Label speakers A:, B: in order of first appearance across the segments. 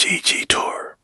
A: GG Tour.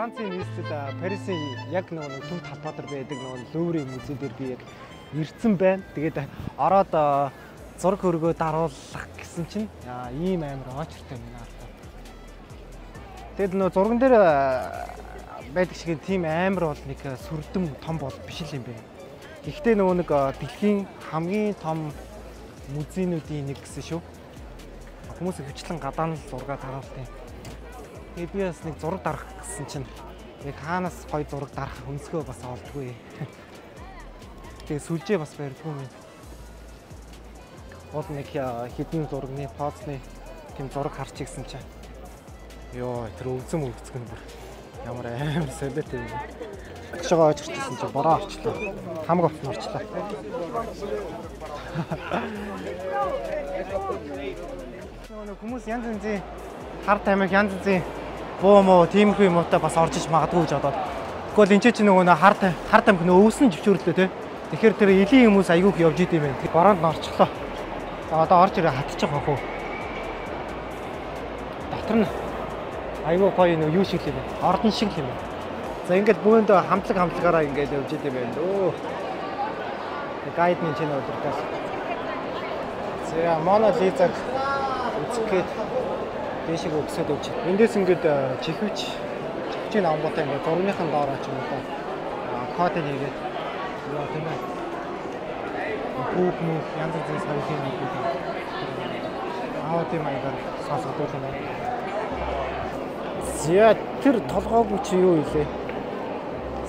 B: Францын нийслэл Парисын яг нэг төв талбай дээр байдаг нэг Луврын музей дээр би яг ирсэн байна. Тэгээд ороод зураг хөргөө даруулах гэсэн чинь ийм амар очертой байна артаа. Тэгээд нөө зурган дээр байдаг шиг тийм амар бол нэг сүрдэм том бол биш л юм бэ. Гэхдээ нөгөө нэг дэлхийн хамгийн том музейнуудын нэг гэсэн шүү. Хүмүүс хөвчлэн гадаанал зураг даруулдаг. Тэгээд би бас нэг зураг дарах гэсэн чинь яг хаанаас гоё зураг дарах өнцгөө бас олдгүй. Тэгээд сүлжээ бас барьдгүй юм. Бол нэг хідэн зурагны позны тийм зураг харч игсэн чинь ёо тэр өвзөм өвцгөн бүр ямар амар солиот юм. Агшгаа очирчихсан чинь бороо орчлоо. Хамаг офн орчлоо. Хүмүүс янз янзын хар тамхи янз янзын буу муу тиймэрхүү юмудаа бас орж иж магадгүй гэж бодоод. Тэгвэл энэ ч нөгөө хар тамхи өвсөн живчүүрлээ те. Тэгэхээр тэр элийн хүмүүс айгүйх явж идэм байх. Тэг бороонд орчлоо. За одоо орж ирээ хатчих واخ уу. Дотор нь айгүй гоё нэг юу шиг л юм бэ? Ордон шиг л юм бэ. За ингээд бүүнд хамтлагаараа ингээд явж идэм байх лөө. Гайд минь чинь өдөртөөс. За Мона Лизаг үзэхэд дэшиг өгсөд өгч. Эндээс ингээд чихвчийн амгуутай ингээд зургийнхын доор очиж юм уу. Код хийгээд яа тийм ээ. Хүүх мөн янз бүрийн савхын нэг үү. Тийм маягаар сонсогдол юм байна. Зя тэр толгоогүй чи юу илээ?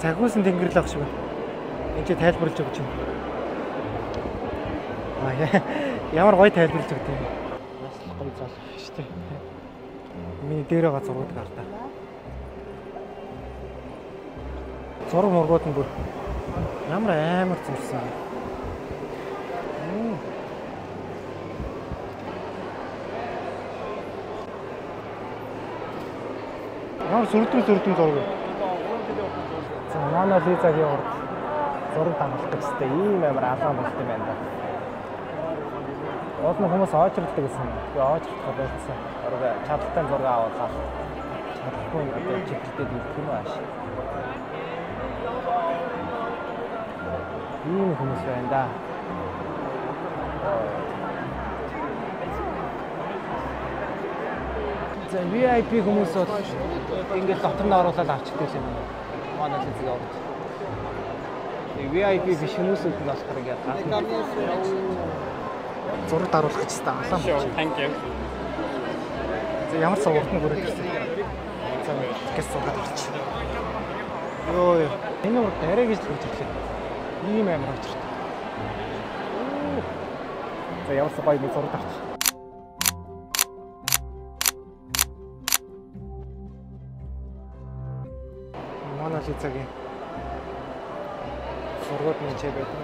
B: Сахиусан тэнгэрл ах шиг байна. Энд чи тайлбарлаж өгч юм. Ямар гоё тайлбарлаж өгд юм. Бас гоё зал шүү дээ. Миний дээр байгаа зургууд гартаа. Зураг мургууд нь бүр ямар амар зурсан. Ямар сүрдэн зураг. За Мона Лизагийн урд зураг дангалах гэжтэй ийм амар алаан болт юм байна да. Олон хүмүүс очирддаг гэсэн. Би очирдах болсон. Орой чадaltaй зураг аваад хаа. Чадахгүй одоо чиглэлтэй хэлэх юм ааш. Ийм хүмүүс байна да. За VIP хүмүүс бол ингээд дотор нь оруулаад авчихдаг юм байна. Мона Лизагийн урд. VIP биш хүмүүсүүд нь болохоор ингээд гадна зураг даруулах гэж та алаан болчих. Thank you. За ямар ч урд нь хүрээд ирсэн. За гэс зураг авчих. Йоо. Энэ урд арай гэж хэлж ирлээ. Ийм амар очирт. За ямар ч гоё нэг зураг авчих. Мона Лизагийн зургууд нь чэ байдаг.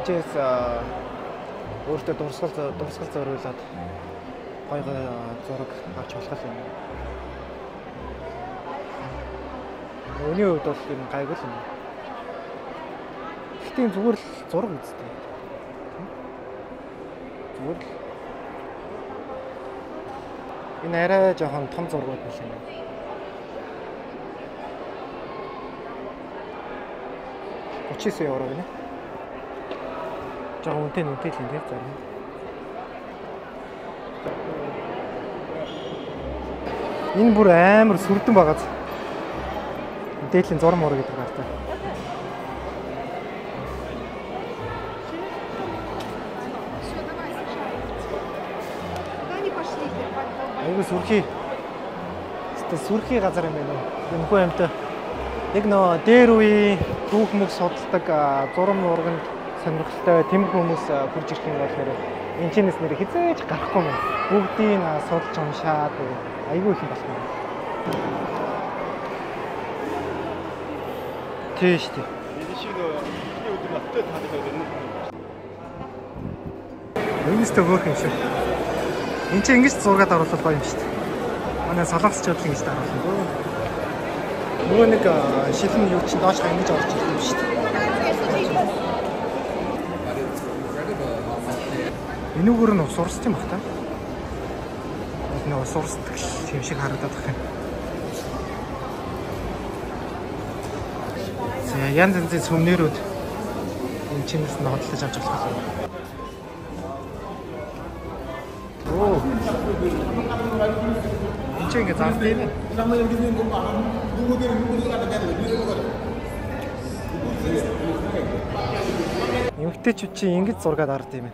B: Эцээс өөртөө дурсгал зориулаад гоё зураг авч болох юм. Өний хувьд бол юм гайгүй л юм. Гэхдээ зүгээр л зураг үздэг. Зүгээр л энэ арай жоохон том зургууд биш юм. €39 гинэ. Жоо үнэтэй л энэ зарим. Энэ бүр амар сүрдэн байгааз. Дээдлийн зурм мөр гэдэг гартай. Айгу сүрхий. Сүрхий газар юм байна уу? Энэхүү амтай. Яг нөө дээр үе түүх мөг судалдаг зурм урганд сонирхолтой тэмх хүмүүс хурж ирэх юм болохоор энэ чинээс нэр хизээж гарахгүй юм. Бүгдийг судалж уншаад айгүй их юм болох юм. Тийш тий.
A: Энэ шиг ихний өдөр наттай таних өрнө.
B: Үнэстэй хөөх юм шиг. Энд чинь ингэж зургаад оруулах гоё юм шүү дээ. Манай солонгосч бодлоо ингэж оруулах юм. Нөгөө нэг шилэн юу чинь доош ингэж орж ирэх юм шүү дээ. Энүүгээр нь ус урсч юм бах та. Ус урсдаг юм шиг харагдаад байна. Янз янзын сүмнэрүүд энэ чинээс нь хөдөлж авч болох юм. Оо. Энд чинь ингэ зард юм. Эмэгтэйчүүд чинь ингэж зургаад ард юм.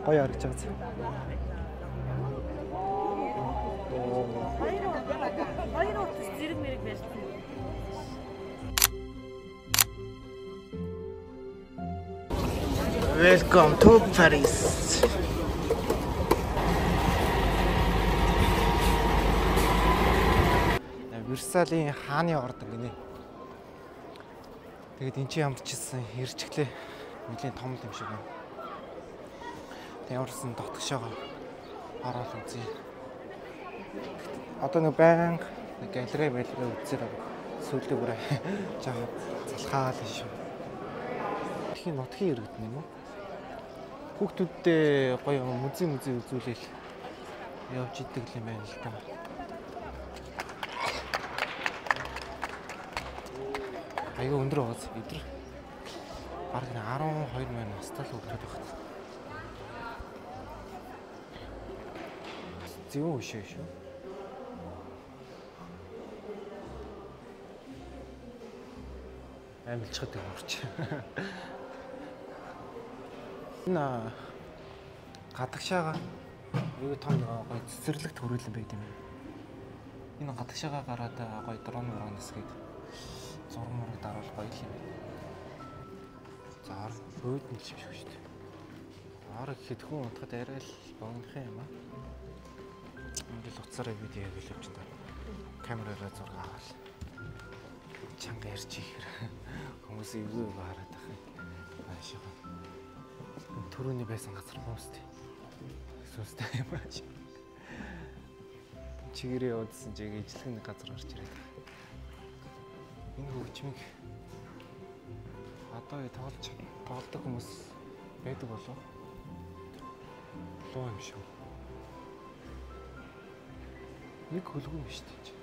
B: Гоё харагдаж байгаа.
C: Баяр утас зэрэг мэрэг барьсан.
B: Welcome to Paris. Версалийн хааны ордог гинэ. Тэгээд эн чинь ямарчсан хэрчглээ нэлийн том юм шиг байна. Ямарсан дотгошоогоо ороод үзье. Одоо нэг банк нэг галерей үзээд сүүлдээ бүрээ жаа залхаал шүү. Тхийн нутгийн иргэдэн юм уу? Хүүхдүүдтэй гоё музей үзүүлэл явж идэг юм байна л та. Айгаа өндөр байгаас өдөр бараг 12 мянга настай л хүүхдүүд багт. Зэвэн өшөө шүү. Амилчхад өгөрч. Энэ гадагшаага юу том гоё цэцэрлэгт хүрээлэн байд юм. Энэ гадагшаага гараад гоё дрон нэсгээд зурмыг даруул гоё юм. За өөд нь ч юм шүү дээ. Арга гэхэд хүн унтахад арай л богинохон юм аа. Ингээл уцаараа видео хийх явж байна. Камераараа зураг аваад чанга ярьж ихэр хүмүүс эвгүй хараад байгаа юм. Аашаа. Төрөний байсан газар хүмүүстэй. Сүнстэй юм ааш. Чигээрээ удсан чиг ижлэх нэг газар орж ирээд. Энэ хөгжмийг одоо тоглодог хүмүүс байдаг болов. Луу юм шүү. Нэг хөлгүй юм шүү дээ.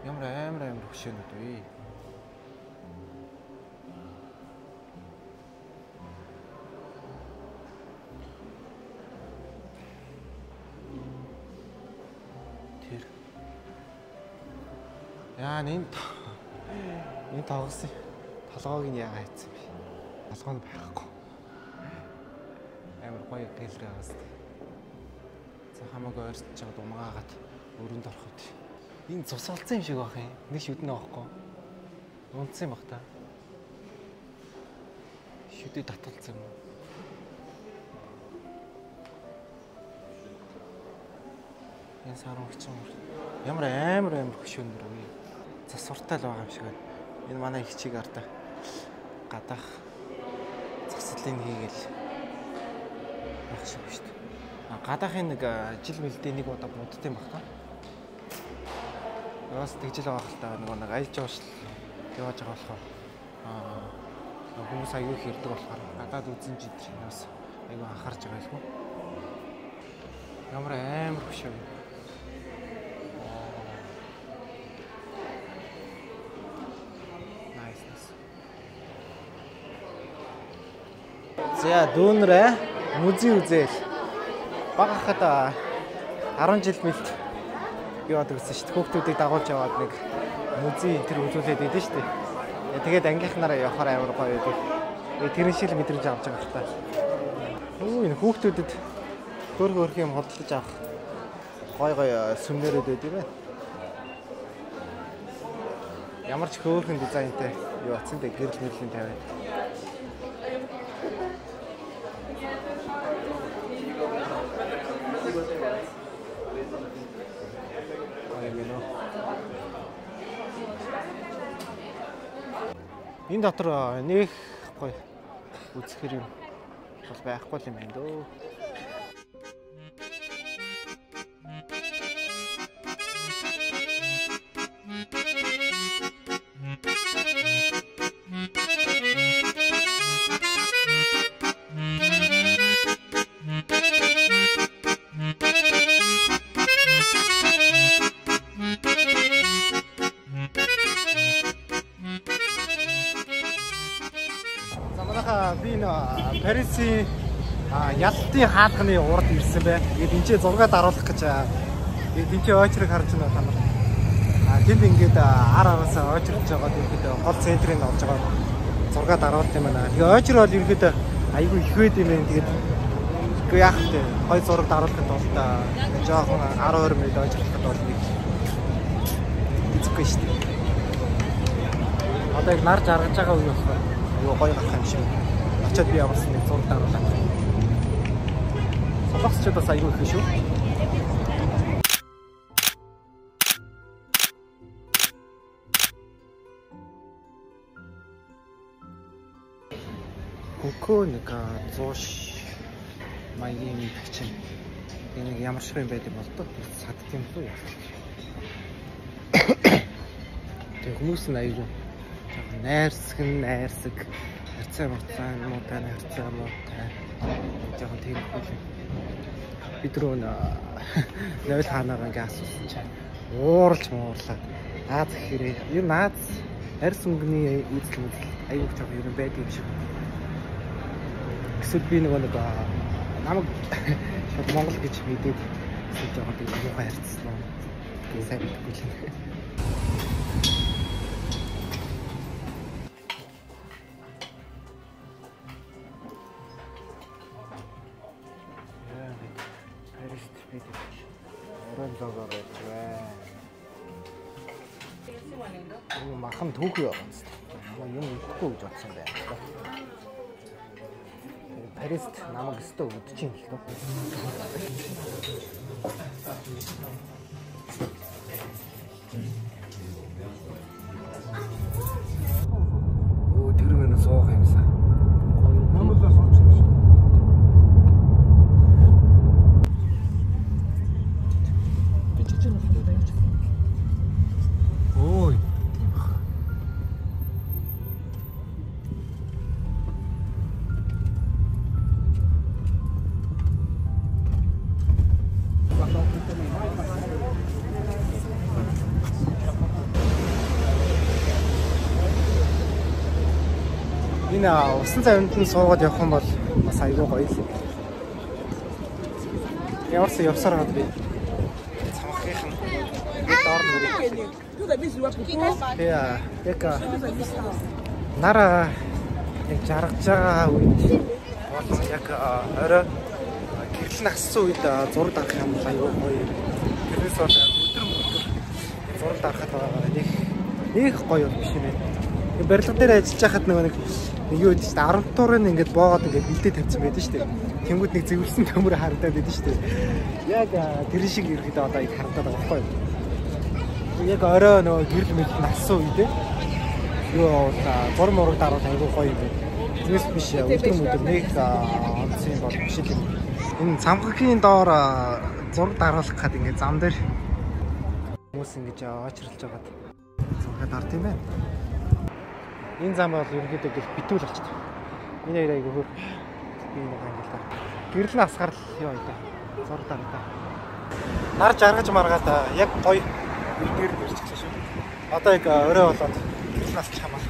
B: Ямар амар хөшөөнүүд вэ? Тэр. Яа энэ тоглосон толгойг нь яагаад хийсэн бэ? Толгой нь байхгүй. Амар гоё гэлрээ байгаас. За хамаагүй ойрч чад умгаагаад өрөнд ороход. Энэ цус олцсон юм шиг байх юм. Нэг шүднэ авахгүй. Унтсан юм бах та. Шүдээ татгалцсан юм. Энэ сарамгч юм. Ямар амар хөшөөнөр вэ? Засвартай л байгаа юм шиг байна. Энэ манай их чиг ардаа гадаах засалын хийгээл байх шиг шүү дээ. Гадаахын нэг жил мэлдээ нэг удаа будд юм баг та. Бас тэгжэл байгаа хэл та нэг аялж уушл явж байгаа болохоор хүмүүс аягүй хэрдэг болохоор гадаад үзэн жидэр бас аягүй анхаарч байгаа юм. Ямар амар хөш юм. Nice. За дүүнрээ музей үзээл. Бага хахад 10 жил мэлт яваад үзсэн шүү дээ. Хүүхдүүдийг дагуулж яваад нэг музей энэ төр үзүүлээд идэв шүү дээ. Тэгээд ангийнхнаараа явахаар амар гоё байдаг. Тэрэн шиг мэдрэмж авч байгаа хэрэг та. Өө энэ хүүхдүүдэд хөөх юм хөдөлж авах гоё сүмнэрүүд байдаг юм байна. Ямар ч хөөрхөн дизайнтай юу атсан дээ гэрэл мэрлийн тавиад. Энэ дотор нэг гоё үзэхэр юм бол байхгүй юм байна дөө. Би энэ Парисын ялтын хаалганы урд ирсэн бай. Тэгээд энэ ч зураг даруулах гэж тэгээд энэ ч очрыг харж байна та нар. Тэнд ингээд араасаа очрж байгаа тэгээд гол центрийг олж байгаа зураг даруулт юм байна. Тэгээд очр бол ерөөдөө айгүй их байд юм байна. Тэгээд үгүй яах вэ? Гой зураг даруулахад бол жоохон 12 минут очрлоход бол нэг эцэггүй шүү дээ. Одоо яг нар жаргаж байгаа үе болохоор юу гоё гах юм шиг. Очоод би явуулсан нэг зураг даруулаад. Солонгосчууд бас аягүй их шүү. Хөөкөө нэг 100 маягийн тачин. Энэ ямар шиг юм байд юм бол доо сад тийм үү яах. Тэг хүмүүс нь аягүй найрсаг харьцаа муутай харьцаа муутай жоохон тийм үү. Бид рүү level хаанаар ингээ асуусан чинь уурлж муурлаа. Наад гэхэрээ ер нь наад арьс өнгөний үйлдэл аягүй жоохон ер нь байдаг юм шиг. Эсвэл би нэг намайг шууд Монгол гэж мэдээд эсвэл жоохон тийм муухай харьцсан уу. Тэгээ сайн мэдгүй л юм. Махан түүхий байгаа юм ихгүй гэж бодсон байна. Парист намайг өстө үдчих юм л дөө. Оо тэр мэн суух юмсан. Намлаас очих шүү. Бичиж нь л байж. Ой. Энэ усан цавинд нь суугаад явах юм бол бас айгүй гоё л. Явсан явсаар гад би. Цамхынхан доор нүрээ. Яг нара яг жаргаж байгаа үед бол яг орой гэрэл нассан үед зураг дарах юм айгүй гоё. Тэрнээс бол өдөр зураг дарахад нэг гоё биш юм байна. Барилга дээр ажиллаж байхад нэг юу гэдэг чинь 10 туурын ингээд боогод ингээд бэлдээ тавьсан байдаг шүү дээ. Тэнгүүд нэг зэвэрсэн төмөр харагдаад байдаг шүү дээ. Яг тэр шиг ирэхэд одоо их харагдаад байгаа байхгүй юу? Яг орой нөгөө гэрэл мэд нассан үедээ юу зураг мураг даруул айгүй гоё юм байна. Тэрнээс биш өдөр нэг онцгийн бол биш юм. Энэ цамхгийн доор зураг даруулах гэдэг ингээд зам дээр хүмүүс ингэж очрлж байгаад зураг дарт юм байна. Энэ зам бол ерөнхийдөө битүүл болчихсон. Энэ хоёр айгүй хөр би нэг ангилаа. Гэрэл насгаар л юу аа. Зур тартай. Нар жаргаж маргаад яг гоё гэр ирчихсэн шүү. Одоо яг өрөө болоод нас чамаа.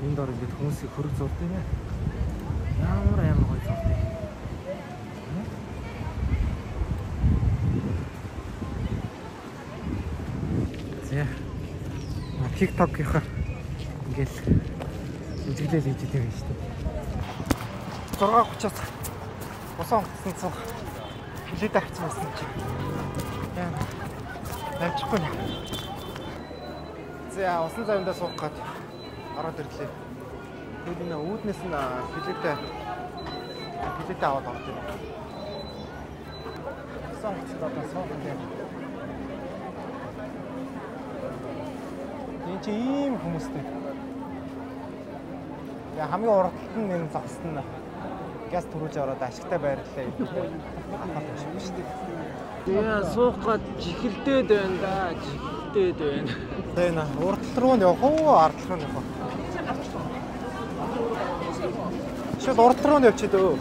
B: Энд дор ингээд хүмүүсийг хөрөг зурдаг юм яа. Ямар гоё зурдаг. За. TikTok-ийнхаа ингээл үзэглэл хийж байгаа юм шүү дээ. 6:30-аас усан гисэн цог хилээд авчихсан байсан чи. Яа. Авчихгүй нэ. За усан завиндаа суух гээд ороод ирлээ. Тэгээд энэ үүднээс нь хилээд аваад орж ирв. Усан гисэн одоо суух юм. Энд чи ийм хүмүүстэй. Яа хамгийн урдлт нь энэ загсд нь газ төрүүлж ороод ашигтай байрлалаа. Ахаад шүү дээ. Яа суух гээд жихэлдээд байна да. Жихэлдээд байна. Тэгээ нэ урдлт руу нь явах уу, ардлт руу нь явах уу? Шууд урдлт руу нь явчих дөө.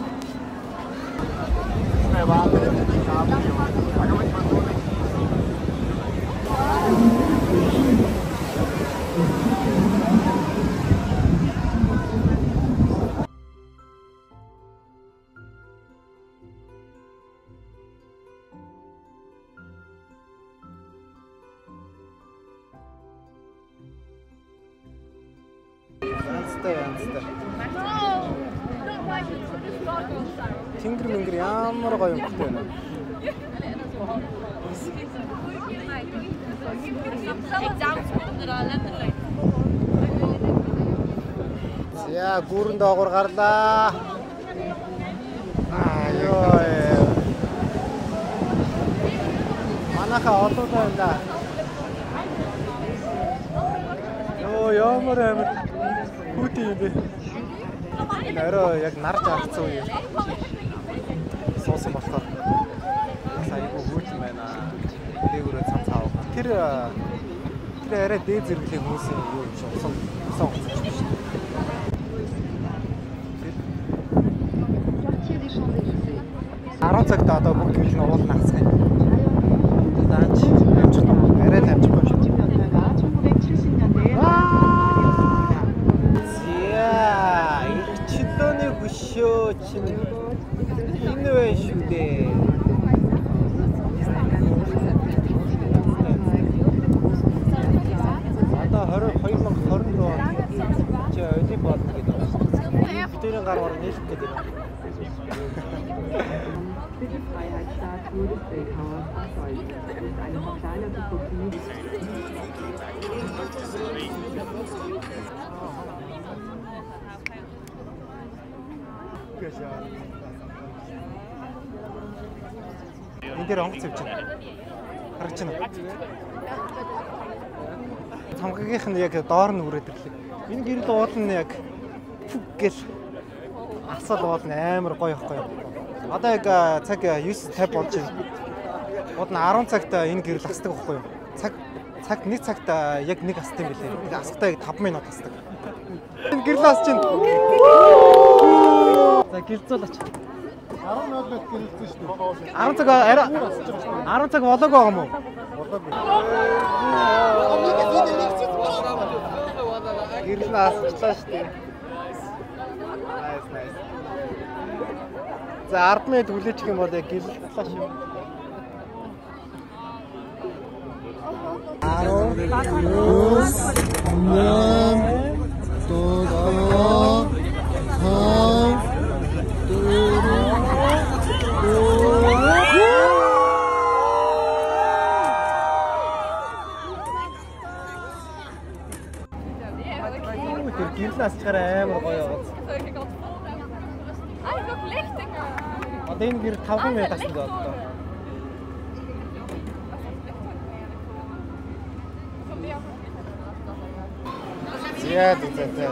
B: Тэнгэр мэнгэр ямар гоё юм бэ? За гүрэн доогуур гарлаа. Аюу. Манайхаа олоо байна. Йоо ямар амар хүүт юм бэ? Нэрөө яг нар жаргацсан үе. Суусан болохоор айгу хүүт юм байна. Дээгүүрээ цанцаав. Тэр арай дээд зэрэглэх хүмүүсийн юу юм шиг усан уцаж шүү дээ. 10 цагт одоо бүгд гэрэл нь уулна хасгая. Даач арай тавьчихгүй шүү. Ирчдөөний хөшөө чинь энэ вэ шүү дээ. Одоо 2022 он чи олимпиад гэдэг байна шүү дээ. Бидний гар орон нийлэх гэдэг юм.
D: Bitte Freiheitsstatue des Bildhauers erzeugen. Es ist eine verkleinerte Kopie.
B: Энд дээр онгоц явж байна. Харагч байна. Цамгагийнх нь яг доор нь үрээд ирлээ. Энэ гэрэл уул нь яг гэл асал уул нь амар гоё ихгүй юу. Одоо яг цаг 9:50 болж байна. Уул нь 10 цагт энэ гэрэл асдаг байхгүй юу. Цаг 1 цагт яг нэг асдаг юм билээ. Асахтаа яг 5 минут асдаг. Энэ гэрэл асч байна. За гэлзүүлээч. 10 минут гэлзсэн шүү дээ. 10 цаг арай 10 цаг болоог байгаа юм уу? Болоог. Гэрэл асчлаа шүү дээ. Nice. За 10 минут хүлээчих юм бол яг гэлэлтлээ шүү. 'n гэрэл асчаар амар гоё яваад. Одоо энэ гэр 5 минут асан даа одоо. Яа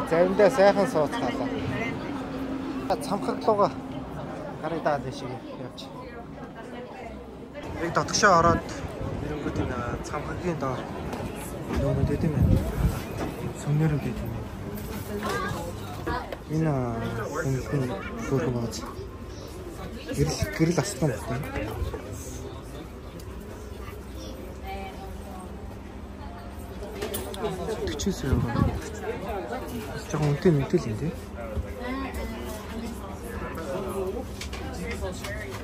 B: заримдаа сайхан сууцгаалаа. Цамхаглууга гарыг даад дэшиг явж. Яг дотгошоо ороод ирэнгүүт энэ цамхагийн доор нүүнүүд идэм юм. Сүмнэрүүд идэм юм. Энэ хүн бүхэн бооз. Гэрэл ассан байна. €40 €. Жохоо үнэтэй мэдэл юм тий.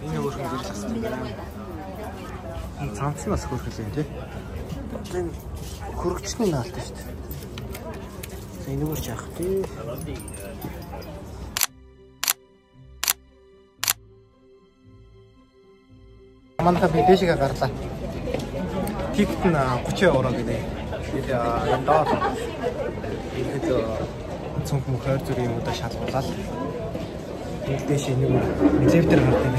B: Энэ өөр хүн гэрэл ассан байна. Цамцнаас хөрхөл юм тий. Энэ хөргөчний наалт шүү дээ. Энэ өөр яах тий. Манайха би дэшигээ гарлаа. Тикт нь €30 гэдэг. Тэгээд доор ихэд цонх мөхөр зүрийн юм удаа шалгуулаад дэш нэг элеватор гардаг.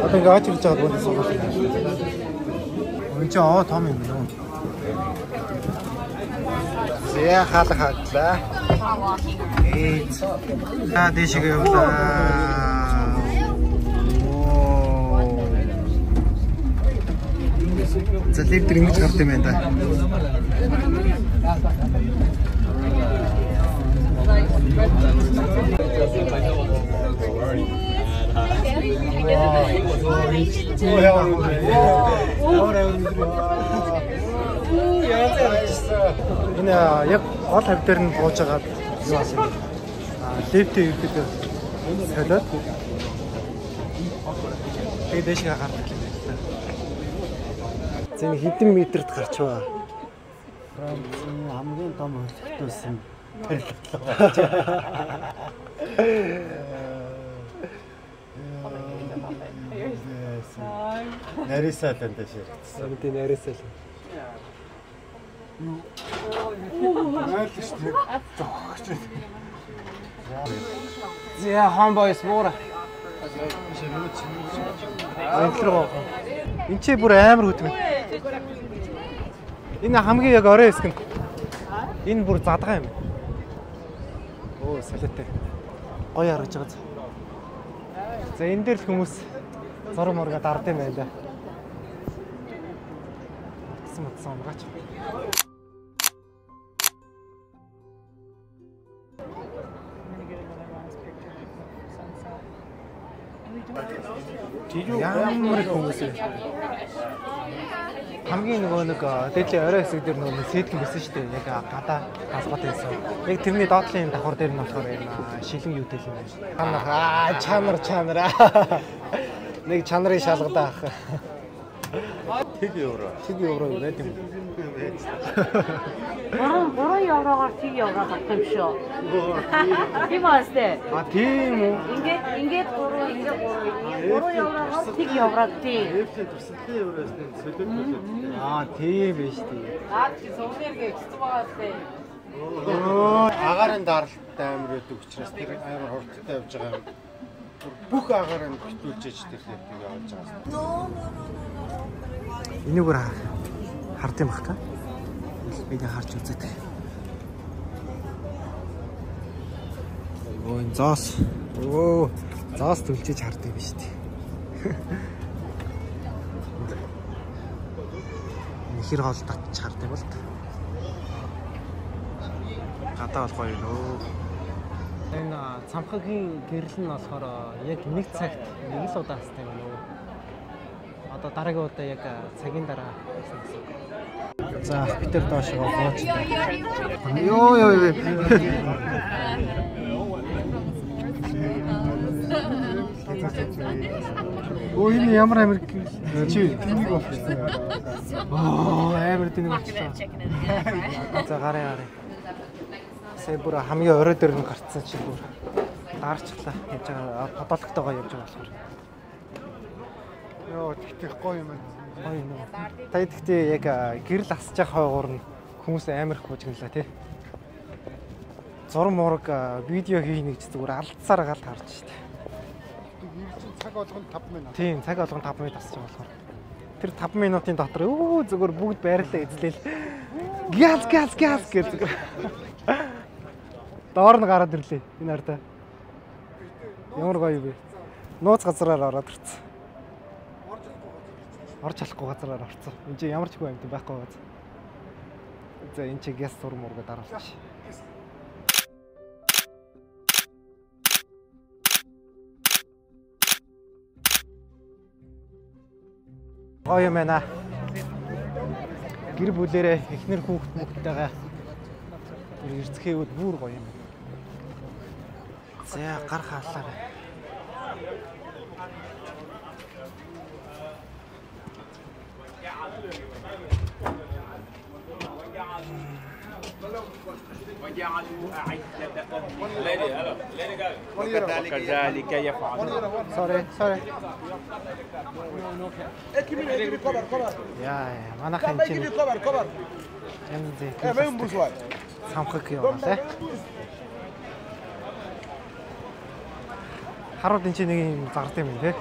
B: Одоо ингээ очиж байгаа бүхэн суулгах юм. Энд чинь том юм нөө. Зэ хаалхаглаа. Дэшигээ явлаа. За лектор ингэж гардаг юм байна да. Энэ яг гол хавь дээр нь бууж байгаа юу асан. Лефтээ ирэхэд солиод. Тэгээд дэшгээ гардаг юм байна. Зэн хэдэн метрт гарчваа. Францын хамгийн том хөлтөөсөн нарисал энэ ширхтсэн. Мэдээ нарисал. Зя хамбайс муура. Энд чи бүр амар хөтмөн. Энэ хамгийн яг орой хэсэг нь. Энэ бүр задгаа юм. Оо салаатай. Гоё харагдаж байгаа. За энэ дээр л хүмүүс зураг мургаа дардсан юм байна да. Матсан мгаач. Ямар хүмүүс вэ? Хамгийн нөгөө нэг дээдлийн орой хэсэг дээр нөгөө сэтгэн байсан шүү дээ. Яг гадаа газбат байсан. Яг тэрний доотлын давхар дээр нь болохоор энэ шилэн юутэй юм байна. Чанар. Нэг чанарыг шалгадаг. €1 байт юм.
C: €3-оор €1 гарах юм шүү. Тийм үстэй.
B: Тийм үү?
C: Ингээд €3 €1 тийм.
B: Тийм биш тийм.
C: Тийм зөвнэргээ хэцүү байгаастай.
E: Агарын даралтай амир өгдөг учраас тэр амар хурдтай явж байгаа юм. Бүх агаарыг битүүлжээж тэр лэптийг явуулж байгаа.
B: Энийгээр хард юм бах та. Би нэг харж үзээд. Өө энэ зоос. Зоос төлжиж харддаг биш тий. Хэр хоол татж харддаг бол та. Гадаа бол гоё нөө. Энэ цамхагийн гэрэл нь болохоор яг нэг цагт нэг л удаа хастай юм нөө. Одоо дараагийн удаа яг цагийн дараа гэсэн үг. За битэр доош гооч. Йоо. Өө энэ ямар амир чи тнийг болчихсон. Амир тнийг болчихсон. За гараа. Бүр хамгийн орой дээр нь гарцсан чинь бүр даарчлаа гэж байгаа подологтойгоо явж байгаа болохоор.
E: Йоо тэгтэх гоё юм байна.
B: Гоё юм. Та ихдээ яг гэрэл асж явах хойгоор нь хүмүүс амар их буужглаа тий. Зураг мураг видео хийнэ гэж зүгээр алдсаар гал харж штэ.
E: Цаг болгоно 5 минут.
B: Тийм, цаг болгоно 5 минут асж байгаа болохоор. Тэр 5 минутын дотор зүгээр бүгд байрлаа эзлээл. Гяз гэж зүгээр. Доор нь гараад ирлээ энэ ардаа. Ямар гоё юу вэ? Нууц газраар ороод ирсэн. орж чадахгүй газараар орцсон. Энд чинь ямар ч хүү амт байхгүй байгаа. За энэ чинь гяс зурм ургаад дараалчих. Гоё юм байна. Гэр бүлэрээ эхнэр хүүхэд мөхтэйгээ эрцгээвэл бүр гоё юм байна. За гар хаалаа.
A: وكذلك يفعل.
B: Sorry. Яа, манайхан чинь юм зээ. Самхаг яваа. Харууд энэ чинь нэг юм зард юм тий.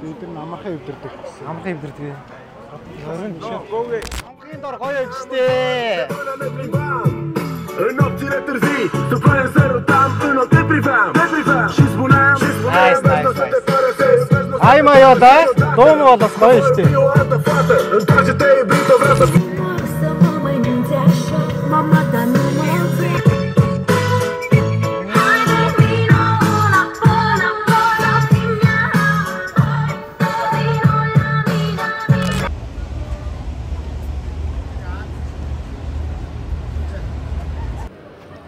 E: Бид нар амархан өвдөрдөг.
B: Амхан өвдөрдөг. Орон шүү. Амхын дор гоё юм штэ.
F: Un op direttör zi, så får en ser och tam, un op deprivem. She's bonam,
B: Nice. Аймаа яа да. Дуу нь бол бас гоё штэ.
F: un pace te brito vrata.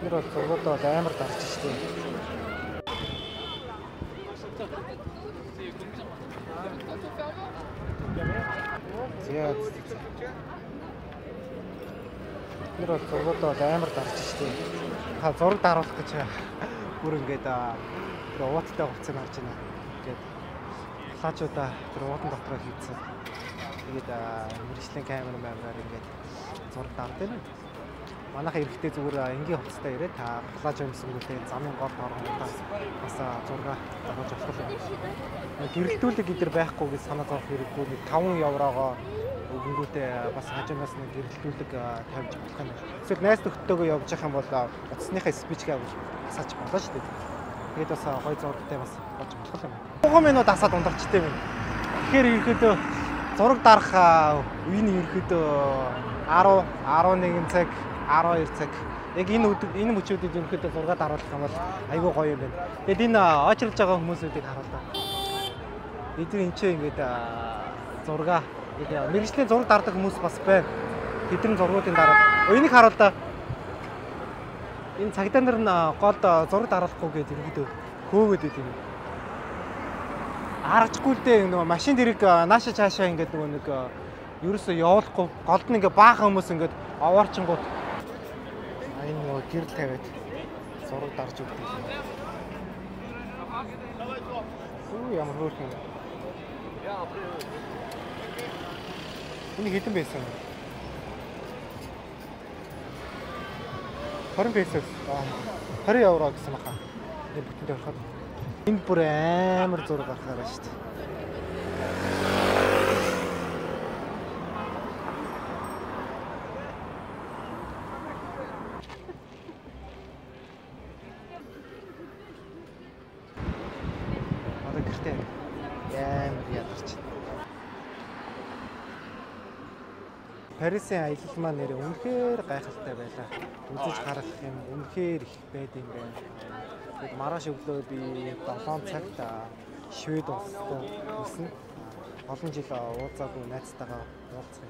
B: Тэр бол зургуудад амар дарж штэ. Тэр бол зургуудад амар дарж штэ. Та зураг даруулах гэж бүр ингээд тэр ууттай хувцас нь харж байна. Ингээд халаачуудаа тэр уутан дотроо хийцэн. Тэгээд мэргэжлийн камерамаар ингээд зураг дардаг юм. Манайха эрэхтэй зүгээр энгийн хувцастай ирээд та халааж өмсөнгүүтэй замын гол орнгуудаас бас зураг авах болох юм. Гэрэлтүүлэг гэдэр байхгүй гэж санаа зовох хэрэггүй. 5 еврогоо өгөнгүүтэй бас хажуунаас нэг гэрэлтүүлэг тавьж болох юм. Эсвэл найз нөхдөдөө явж явах юм бол утасныхаа спичгээ авч асаач болно шүү дээ. Тэгээд бас гой зурагтай бас болж болох юм. 3 минут асаад ундарчтай юм. Тэгэхээр ерөөдөө зураг дарах үеийн ерөөдөө 10, 11 цаг 12 цаг. Яг энэ мөчүүдэд ерөнхийдөө зураг даруулах юм бол айгүй гоё юм байна. Тэгэд энэ очрлж байгаа хүмүүсүүдийг харууллаа. Эдгээр энэ ч ингээд зураг мэргэжлийн зураг дардаг хүмүүс бас байна. Тэдний зургуудын дараа. Энийг харууллаа. Энэ цагдаа нар нь гол зураг даруулахгүй гэж ерөнхийдөө хөөгөөд идэв. Харагдахгүй л дээ нөгөө машин дэрэг нааша цаашаа ингээд нөгөө нэг ерөөсөө явуулахгүй голд нь ингээд баахан хүмүүс ингээд овоорчингууд энэ нөгөө гэрэл тавиад зураг дарж өгдөг юм. Ямар хөөрхөн юм. Энэ хэдэн байсан бэ? 20 песо. 20 евро гэсэн баха. Энэ бүтэнд авахад. Энэ бүр амар зураг гаргахаар шүү дээ. Одоо гэртээ амар ядарч. Парисын аялал маань нэр үнэхээр гайхалтай байлаа. Үзэж харах юм үнэхээр их байд юм байна. Тэгээд маргааш өглөө би 7 цагт Швед улстай ирсэн. Олон жил уулзаагүй найзтайгаа уулзсан.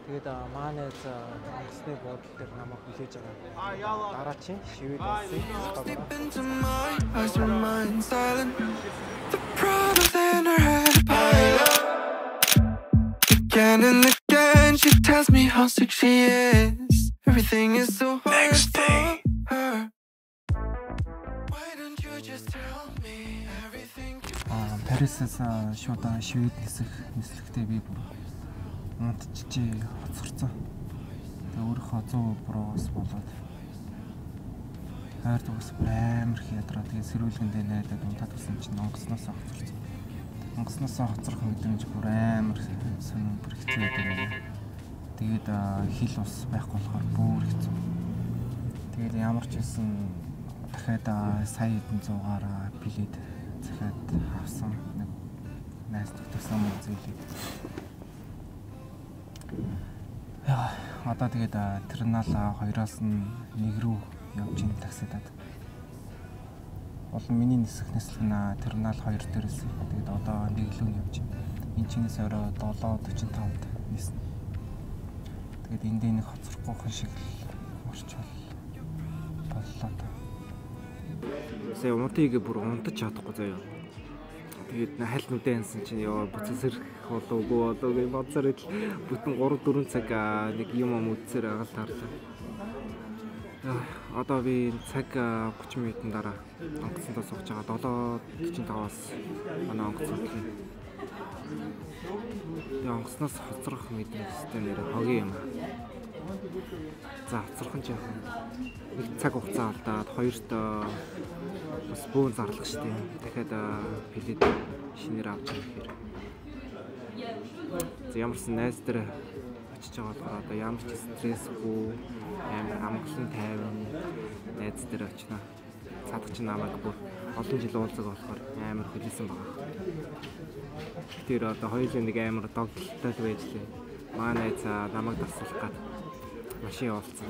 B: Тэгээд манайд онгоцны буудлын дээр намайг хүлээж байгаа. Дараагийн Швед
G: ulsin. She tells me how sick she is. Everything is so hard for her. Why don't you just tell me everything?
B: Парисаас шууд Швед нислэгтээ би бүр унтчихжээ хоцорсон. Тэгээ өөрийнхөө 100% ус болоод хайр дуус амар их ядраа. Тэгээ сэрүүлгэндээ найдаад унтаад гэсэн чинь онгоцноос хоцорсон. Онгоцноос хоцрох мэдрэмж бүр амар сонирн бүр хэцүү байдаг. Тэгээд хил ус байхгүй болохоор бүр хэцүү. Тэгээд ямар ч байсан дахиад сая хэдэн 100-аар билет захиад авсан.
H: найс төгсөн юм зүйлээ. Яа, одоо тэгээд терминал 2-оос нь 1 рүү явж ин таксидад. Бол миний нисэх нь терминал 2 дээрээс тэгээд одоо 1 рүү явж байна. Энэ чинээс орой 7:45-д ниснэ. Тэгээд эндээ нэг хоцрохгүй шиг орчвол боллоо та. Сая унтыг бүр унтаж чадахгүй заяа. Тэгээд хальт нүдэ янсан чинь ёо буцасэр болоогүй болоогүй бацаар ил бүтэн 3-4 цаг нэг юм үдсээр агаал тарлаа. Одоо би цаг 30 минутын дараа онгоцондоо сууж байгаа 7:45-аас манай онгоц хөдлөн. Тэгээ онгоцноос хоцрох мэдрэмжтэй нэр хогийн юм. За хоцрох нь яах вэ? Нэг цаг хугацаа алдаад хоёрт бас бөөн зарлах штеп. Дахиад билет шинээр авч ирэхээр. За ямарсан найз дээр очиж байгаа болохоор одоо ямар ч стрессгүй амар амгалан тайван найз дээр очино. Цадах чинь намайг бүр олон жил уулзаг болохоор амар хүлээсэн байгаа. Тэр одоо хоёулаа нэг амар догтлолтой байдлаа. Маа найз намайг дасуулах гад машин явуулсан.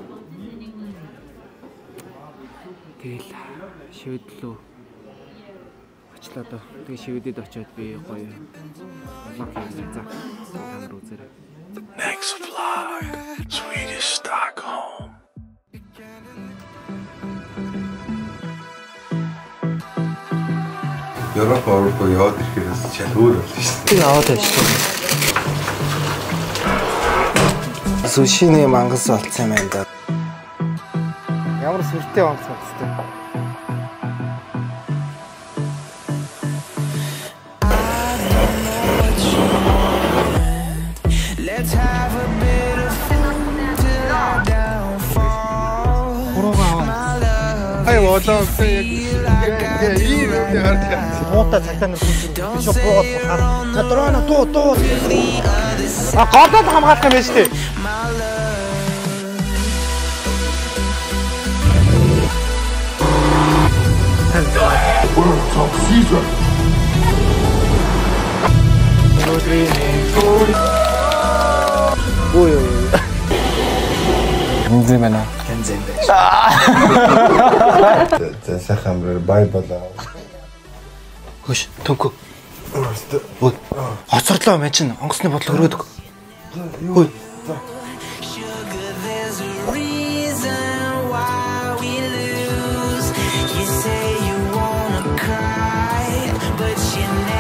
H: Тэгэл шивэдлөө очлоо доо. Тэгээ шивэдэд очиод би гоё лог хийсэн. За камер үзээрэй.
G: Next vlog, Swedish Stockholm.
I: Европ Европ яваад ирэхээс чал өөр болно шүү дээ.
B: Яваад байж шүү. Сушины мангас болцсон юм байна да. Ямар сүртэй онц болцсон.
G: Let's have a bit of fun till I downfall.
I: Ай болоо яг ийм юм яардаг.
B: Муутай цагтаа нэг хүн шоо буугаад хаа. Дрона туу. Гадаад хамгаалах юм байна шүү дээ.
F: World Top Season.
B: Ой.
H: Энд байна.
I: За сайхан бай болоо.
B: Хөш төнкөө. Ой. Хоцорлоо мэн чин онгоцны бодол өрөөдөг. Ой.
G: Sugar, there's a reason why we lose. You say you wanna cry, but you never.